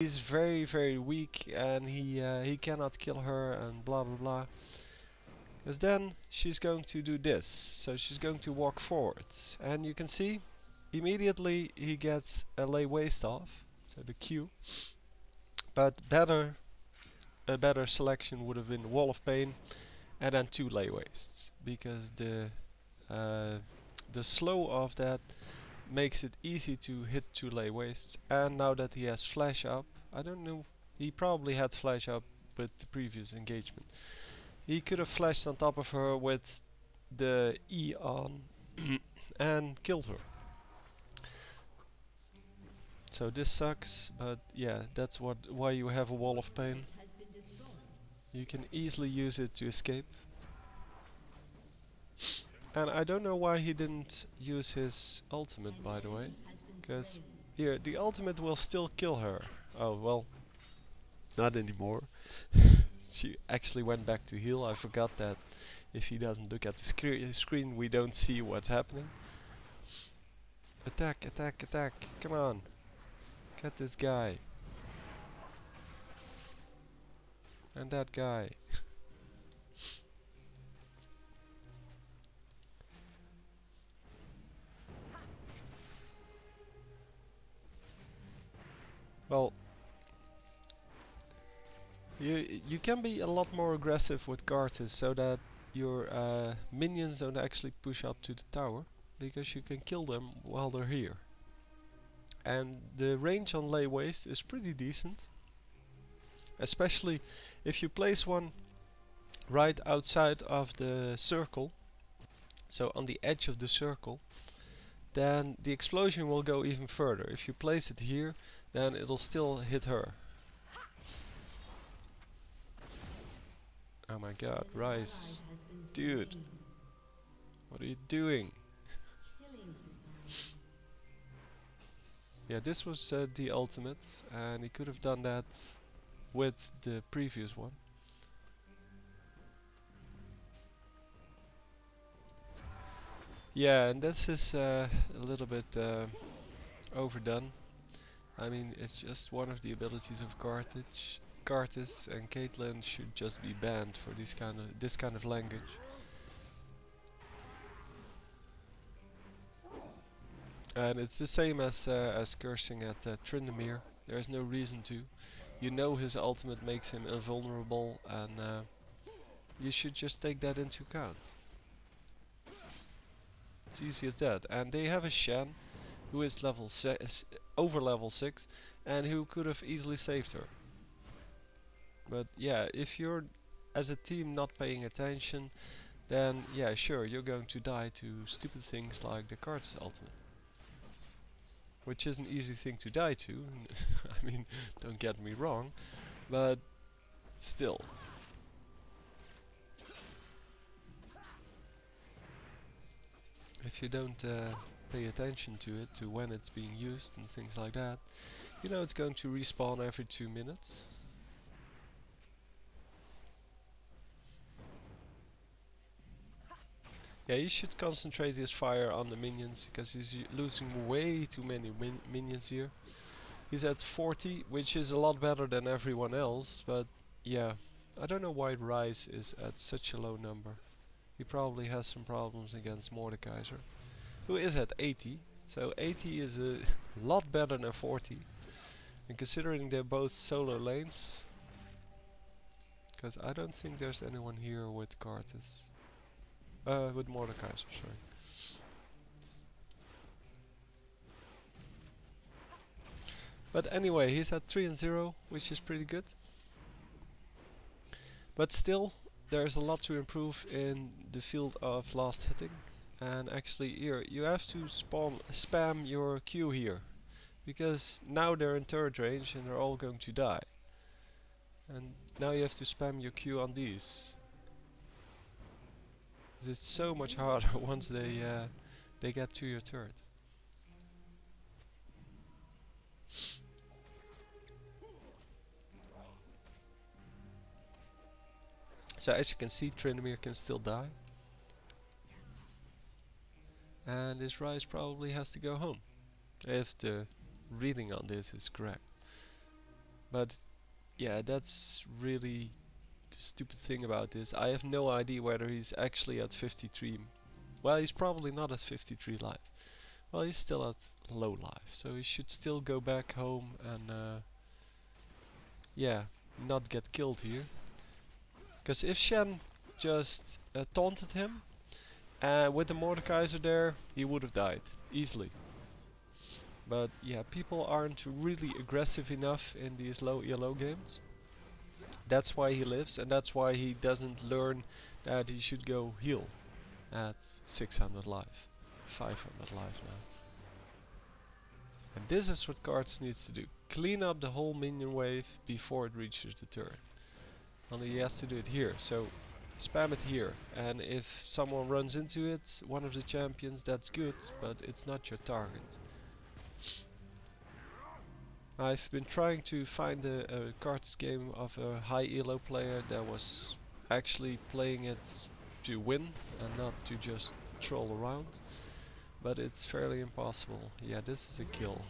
he's very very weak and he cannot kill her and blah blah blah. Because then she's going to do this. So she's going to walk forwards, and you can see immediately he gets a lay waste off, so the Q. But a better selection would have been Wall of Pain and then 2 lay wastes, because the slow of that makes it easy to hit 2 lay wastes. And now that he has flash up, I don't know, he probably had flash up with the previous engagement. He could have flashed on top of her with the E on and killed her. So this sucks, but yeah, that's why you have a Wall of Pain. You can easily use it to escape. And I don't know why he didn't use his ultimate, by the way. Because here, the ultimate will still kill her. Oh, well, not anymore. She actually went back to heal. I forgot that if he doesn't look at the screen, we don't see what's happening. Attack, attack, attack. Come on. Get this guy. And that guy. Well, you can be a lot more aggressive with Karthus so that your minions don't actually push up to the tower, because you can kill them while they're here. And the range on lay waste is pretty decent, especially if you place one right outside of the circle, so on the edge of the circle, then the explosion will go even further. If you place it here, then it'll still hit her. Oh my god, Rise. Dude. What are you doing? Yeah, this was the ultimate, and he could have done that with the previous one. Yeah, and this is a little bit overdone. I mean, it's just one of the abilities of Karthus, and Caitlyn should just be banned for this kind of language. And it's the same as cursing at Tryndamere. There is no reason to. You know his ultimate makes him invulnerable, and you should just take that into account. It's easy as that. And they have a Shen who is over level 6 and who could have easily saved her. But yeah, if you're as a team not paying attention, then yeah, sure, you're going to die to stupid things like the Karthus ultimate. Which is an easy thing to die to. I mean, don't get me wrong, but still. If you don't pay attention to it, to when it's being used and things like that, you know it's going to respawn every 2 minutes. Yeah, he should concentrate his fire on the minions, because he's losing way too many minions here. He's at 40, which is a lot better than everyone else, but yeah, I don't know why Rise is at such a low number. He probably has some problems against Mordekaiser, who is at 80, so 80 is a lot better than 40. And considering they're both solo lanes, because I don't think there's anyone here with Karthus. With Mordekaiser, sorry. But anyway, he's at 3 and 0, which is pretty good. But still, there's a lot to improve in the field of last hitting. And actually here, you have to spam your Q here. Because now they're in turret range and they're all going to die. And now you have to spam your Q on these. It's so much harder once they get to your turret. So as you can see, Tryndamere can still die. And this Rise probably has to go home, if the reading on this is correct. But yeah, that's really the stupid thing about this. I have no idea whether he's actually at 53. Well, he's probably not at 53 life. Well, he's still at low life, so he should still go back home and yeah, not get killed here. Because if Shen just taunted him with the Mordekaiser there, he would have died easily. But yeah, people aren't really aggressive enough in these low ELO games. That's why he lives, and that's why he doesn't learn that he should go heal at 600 life, 500 life now. And this is what Karthus needs to do. Clean up the whole minion wave before it reaches the turret. Only he has to do it here, so spam it here. And if someone runs into it, one of the champions, that's good, but it's not your target. I've been trying to find a Karthus game of a high elo player that was actually playing it to win and not to just troll around. But it's fairly impossible. Yeah, this is a kill.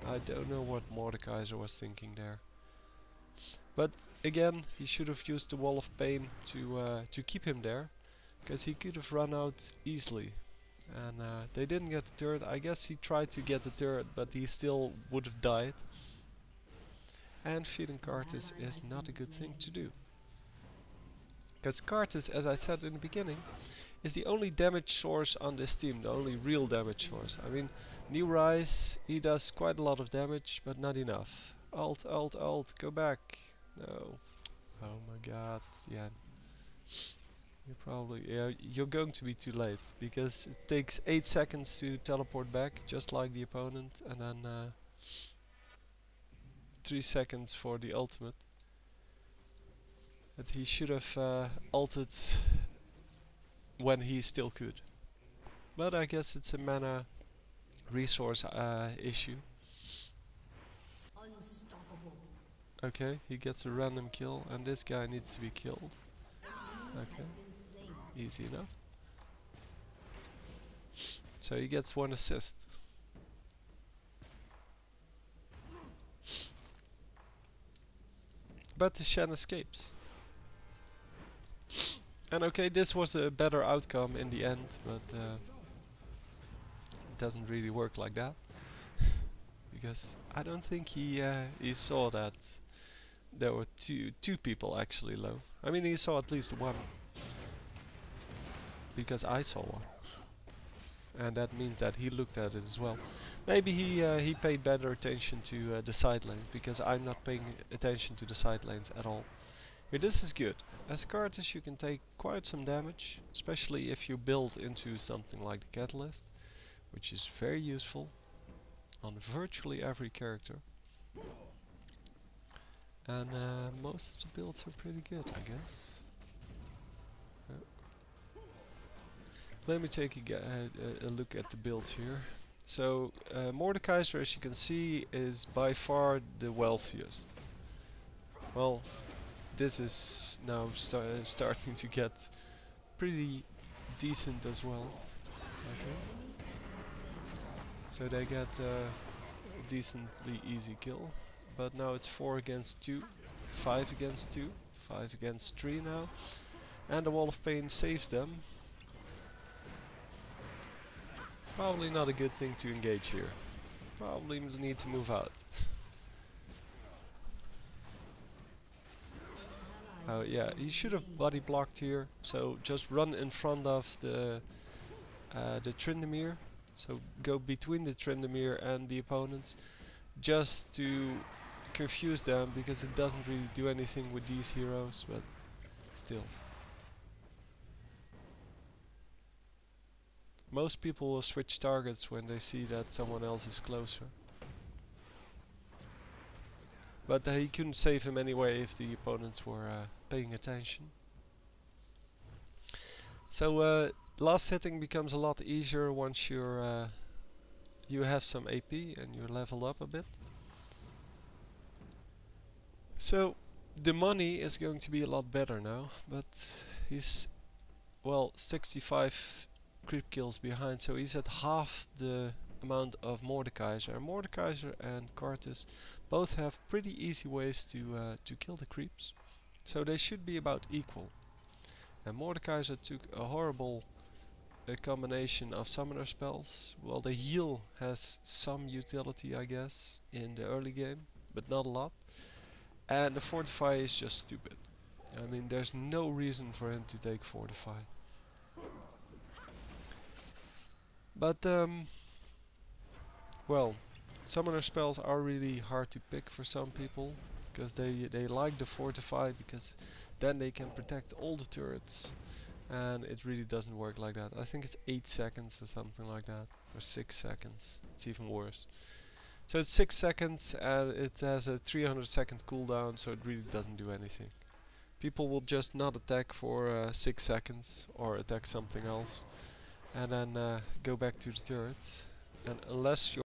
I don't know what Mordekaiser was thinking there. But again, he should have used the Wall of Pain to keep him there, because he could have run out easily. And they didn't get the turret. I guess he tried to get the turret, but he still would have died. And feeding Karthus is not a good thing to do. Because Karthus, as I said in the beginning, is the only damage source on this team, the only real damage source. I mean, New Rise, he does quite a lot of damage, but not enough. Alt, alt, alt, go back. No. Oh my god, yeah. You're going to be too late, because it takes 8 seconds to teleport back, just like the opponent, and then 3 seconds for the ultimate. But he should have ulted when he still could. But I guess it's a mana resource issue. Okay, he gets a random kill, and this guy needs to be killed. Okay, easy enough. So he gets 1 assist. But the Shen escapes. And okay, this was a better outcome in the end, but it doesn't really work like that. Because I don't think he saw that there were two people actually low. I mean, he saw at least one, because I saw one, and that means that he looked at it as well. Maybe he paid better attention to the side lanes, because I'm not paying attention to the side lanes at all. Here, this is good. As Karthus, you can take quite some damage, especially if you build into something like the Catalyst, which is very useful on virtually every character. And most of the builds are pretty good, I guess. Let me take a look at the builds here. So Mordekaiser, as you can see, is by far the wealthiest. Well, this is now starting to get pretty decent as well. Okay. So they get a decently easy kill. But now it's 4 against 2, 5 against 2, 5 against 3 now. And the Wall of Pain saves them. Probably not a good thing to engage here. Probably need to move out. Oh yeah, he should have body blocked here. So just run in front of the Tryndamere. So go between the Tryndamere and the opponents, just to confuse them, because it doesn't really do anything with these heroes, but still. Most people will switch targets when they see that someone else is closer. But he couldn't save him anyway if the opponents were paying attention. So last hitting becomes a lot easier once you're you have some AP and you level up a bit. So the money is going to be a lot better now, but he's, well, 65 creep kills behind, so he's at half the amount of Mordekaiser. And Mordekaiser and Karthus Both have pretty easy ways to kill the creeps, so they should be about equal. And Mordekaiser took a horrible combination of summoner spells. Well, the heal has some utility, I guess, in the early game, but not a lot. And the Fortify is just stupid. I mean, there's no reason for him to take Fortify. But, well, summoner spells are really hard to pick for some people, because they like the Fortify, because then they can protect all the turrets. And it really doesn't work like that. I think it's 8 seconds or something like that. Or 6 seconds. It's even worse. So it's 6 seconds and it has a 300-second cooldown, so it really doesn't do anything. People will just not attack for 6 seconds or attack something else. And then go back to the turrets. And unless you're